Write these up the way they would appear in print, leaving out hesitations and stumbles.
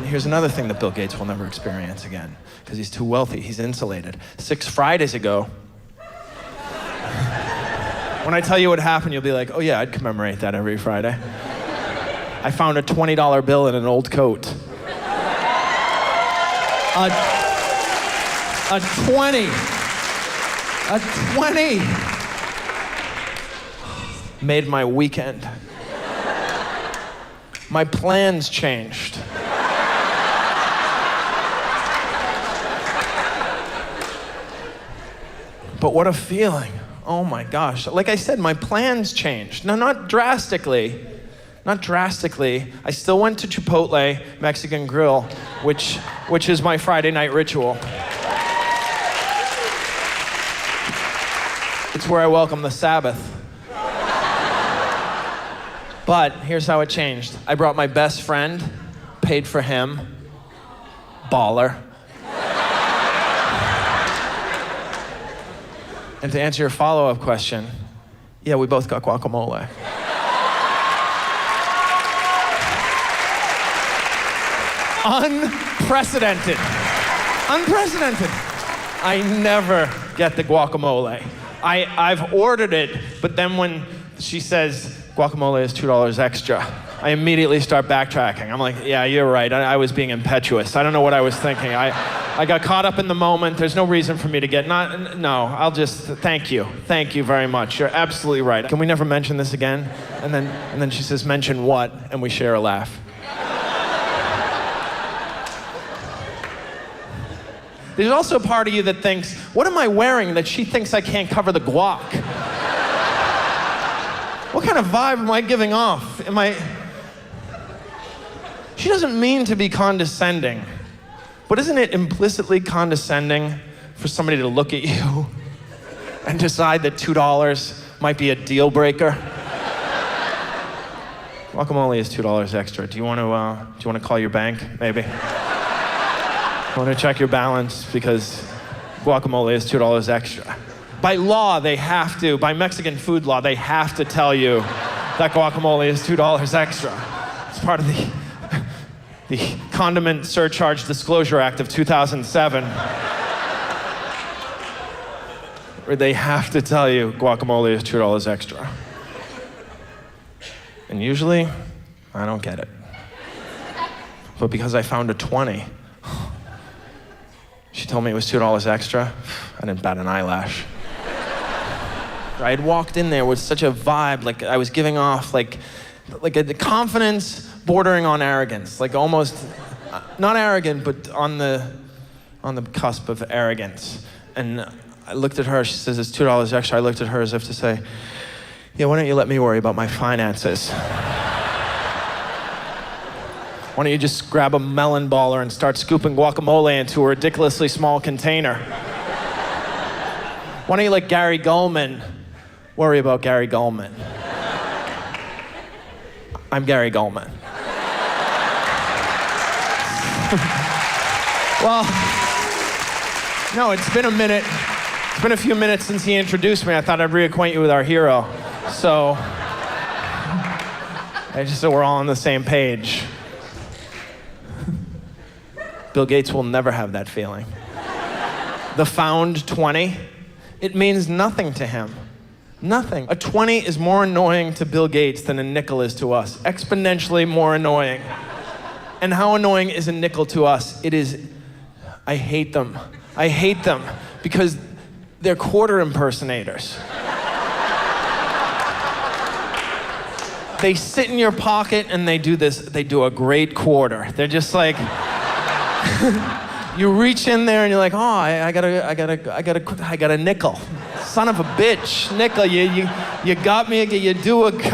here's another thing that Bill Gates will never experience again, because he's too wealthy, he's insulated. 6 Fridays ago, when I tell you what happened, you'll be like, oh yeah, I'd commemorate that every Friday. I found a $20 bill in an old coat. A 20. A 20. Made my weekend. My plans changed. But what a feeling. Oh my gosh. Like I said, my plans changed. No, not drastically. Not drastically. I still went to Chipotle Mexican Grill, which is my Friday night ritual. It's where I welcome the Sabbath. But here's how it changed. I brought my best friend, paid for him, baller. And to answer your follow-up question, yeah, we both got guacamole. Unprecedented. Unprecedented. I never get the guacamole. I've ordered it, but then when she says guacamole is $2 extra, I immediately start backtracking. I'm like, yeah, you're right. I was being impetuous. I don't know what I was thinking. I got caught up in the moment. There's no reason for me to get, I'll just, thank you. Thank you very much. You're absolutely right. Can we never mention this again? And then she says, mention what? And we share a laugh. There's also a part of you that thinks, what am I wearing that she thinks I can't cover the guac? What kind of vibe am I giving off? She doesn't mean to be condescending, but isn't it implicitly condescending for somebody to look at you and decide that $2 might be a deal breaker? Guacamole is $2 extra. Do you want to call your bank, maybe? I want to check your balance because guacamole is $2 extra. By law, by Mexican food law, they have to tell you that guacamole is $2 extra. It's part of the Condiment Surcharge Disclosure Act of 2007, where they have to tell you guacamole is $2 extra. And usually, I don't get it. But because I found a 20, she told me it was $2 extra, I didn't bat an eyelash. I had walked in there with such a vibe, like I was giving off like a confidence bordering on arrogance, like almost, not arrogant, but on the cusp of arrogance. And I looked at her, she says, it's $2 extra. I looked at her as if to say, yeah, why don't you let me worry about my finances? Why don't you just grab a melon baller and start scooping guacamole into a ridiculously small container? Why don't you let Gary Gulman worry about Gary Gulman? I'm Gary Gulman. Well, no, it's been a minute. It's been a few minutes since he introduced me. I thought I'd reacquaint you with our hero. So, so we're all on the same page. Bill Gates will never have that feeling. The found 20, it means nothing to him. Nothing. A 20 is more annoying to Bill Gates than a nickel is to us. Exponentially more annoying. And how annoying is a nickel to us? It is, I hate them. I hate them because they're quarter impersonators. They sit in your pocket and they do this, they do a great quarter. They're just like, you reach in there and you're like, oh, I got a nickel. Son of a bitch, nickel, you got me, I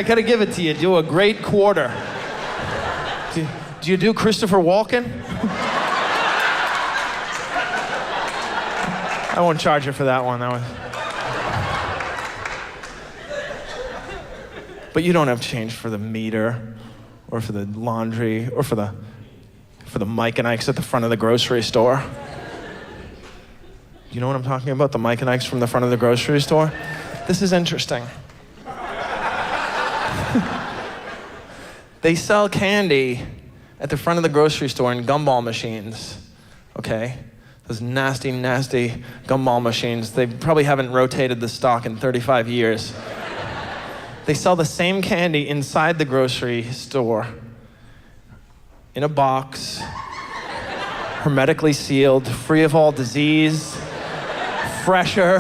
gotta give it to you, do a great quarter. Do you do Christopher Walken? I won't charge you for that one. But you don't have change for the meter, or for the laundry, or for the Mike and Ike's at the front of the grocery store. You know what I'm talking about? The Mike and Ike's from the front of the grocery store? This is interesting. They sell candy at the front of the grocery store in gumball machines, okay? Those nasty, nasty gumball machines. They probably haven't rotated the stock in 35 years. They sell the same candy inside the grocery store in a box, hermetically sealed, free of all disease, fresher,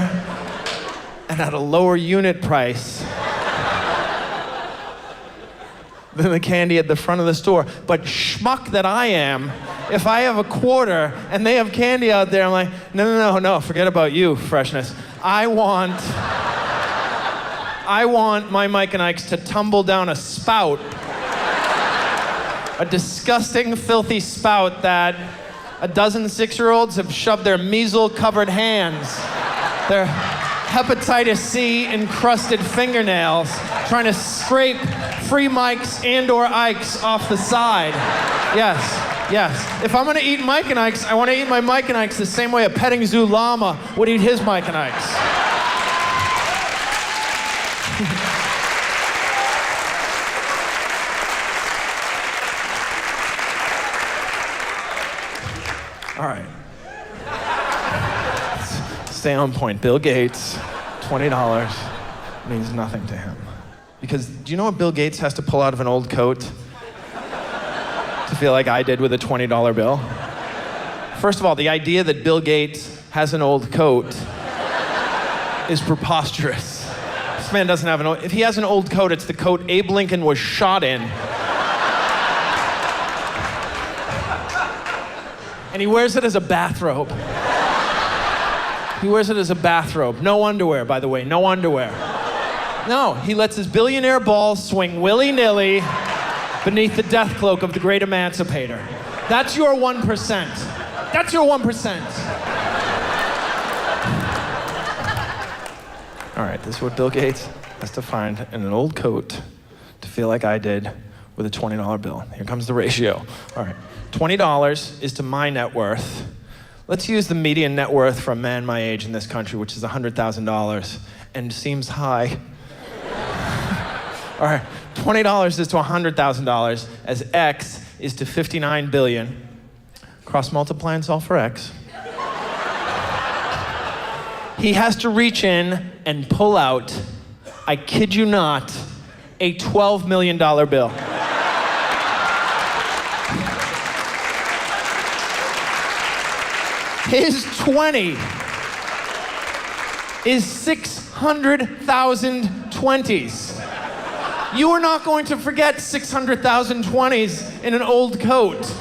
and at a lower unit price than the candy at the front of the store. But schmuck that I am, if I have a quarter and they have candy out there, I'm like, no, forget about you, freshness. I want my Mike and Ike's to tumble down a spout, a disgusting, filthy spout that a dozen 6-year-olds have shoved their measles-covered hands, their hepatitis C encrusted fingernails, trying to scrape free Mikes and or Ikes off the side. Yes. If I'm gonna eat Mike and Ike's, I wanna eat my Mike and Ike's the same way a petting zoo llama would eat his Mike and Ike's. All right. Stay on point. Bill Gates, $20 means nothing to him. Because do you know what Bill Gates has to pull out of an old coat to feel like I did with a $20 bill? First of all, the idea that Bill Gates has an old coat is preposterous. This man doesn't have an old... If he has an old coat, it's the coat Abe Lincoln was shot in. And he wears it as a bathrobe. He wears it as a bathrobe. No underwear, by the way, no underwear. No, he lets his billionaire balls swing willy-nilly beneath the death cloak of the great emancipator. That's your 1%. That's your 1%. All right, this is what Bill Gates has to find in an old coat to feel like I did with a $20 bill. Here comes the ratio. All right, $20 is to my net worth. Let's use the median net worth for a man my age in this country, which is $100,000, and seems high. All right, $20 is to $100,000, as X is to 59 billion. Cross multiply and solve for X. He has to reach in and pull out, I kid you not, a $12 million bill. His 20 is 600,000 20s. You are not going to forget 600,000 20s in an old coat.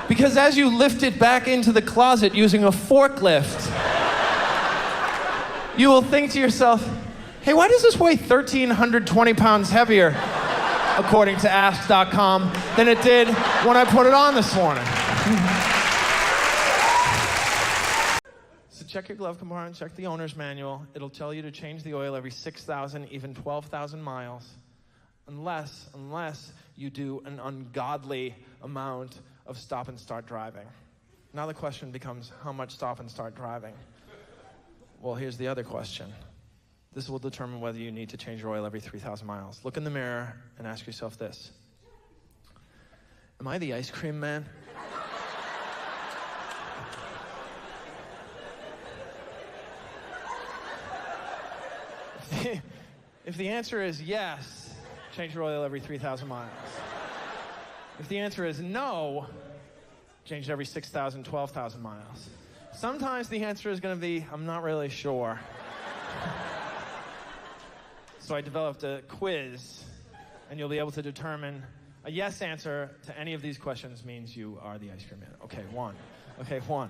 Because as you lift it back into the closet using a forklift, you will think to yourself, hey, why does this weigh 1,320 pounds heavier, according to Ask.com, than it did when I put it on this morning? So check your glove compartment, check the owner's manual. It'll tell you to change the oil every 6,000, even 12,000 miles, unless you do an ungodly amount of stop and start driving. Now the question becomes, how much stop and start driving? Well, here's the other question. This will determine whether you need to change your oil every 3,000 miles. Look in the mirror and ask yourself this. Am I the ice cream man? If the answer is yes, change your oil every 3,000 miles. If the answer is no, change it every 6,000, 12,000 miles. Sometimes the answer is going to be, I'm not really sure. So I developed a quiz, and you'll be able to determine a yes answer to any of these questions means you are the ice cream man. Okay, one.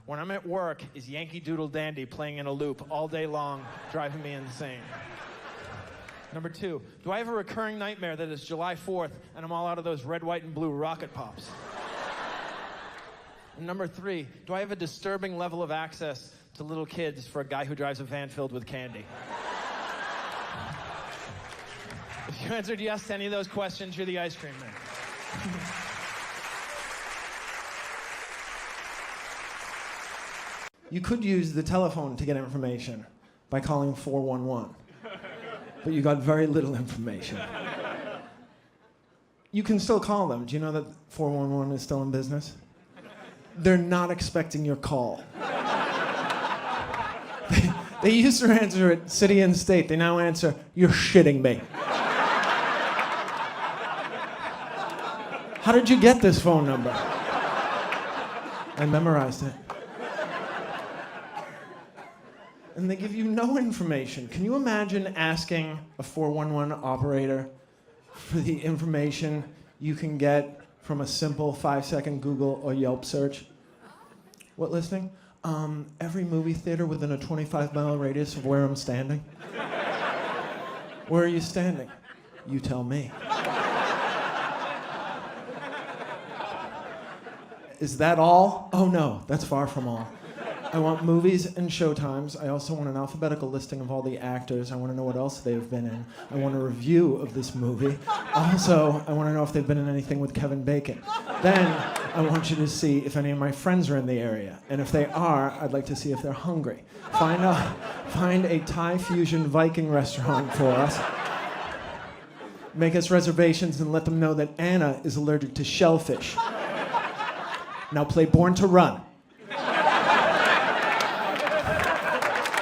When I'm at work, is Yankee Doodle Dandy playing in a loop all day long, driving me insane? Number 2, do I have a recurring nightmare that is July 4th and I'm all out of those red, white, and blue rocket pops? And number 3, do I have a disturbing level of access to little kids for a guy who drives a van filled with candy? If you answered yes to any of those questions, you're the ice cream man. You could use the telephone to get information by calling 411. But you got very little information. You can still call them. Do you know that 411 is still in business? They're not expecting your call. They used to answer at City and State. They now answer, "You're shitting me." How did you get this phone number? I memorized it. And they give you no information. Can you imagine asking a 411 operator for the information you can get from a simple 5-second Google or Yelp search? What listing? Every movie theater within a 25-mile radius of where I'm standing. Where are you standing? You tell me. Is that all? Oh no, that's far from all. I want movies and showtimes. I also want an alphabetical listing of all the actors. I want to know what else they've been in. I want a review of this movie. Also, I want to know if they've been in anything with Kevin Bacon. Then, I want you to see if any of my friends are in the area. And if they are, I'd like to see if they're hungry. Find a Thai fusion Viking restaurant for us. Make us reservations and let them know that Anna is allergic to shellfish. Now play Born to Run.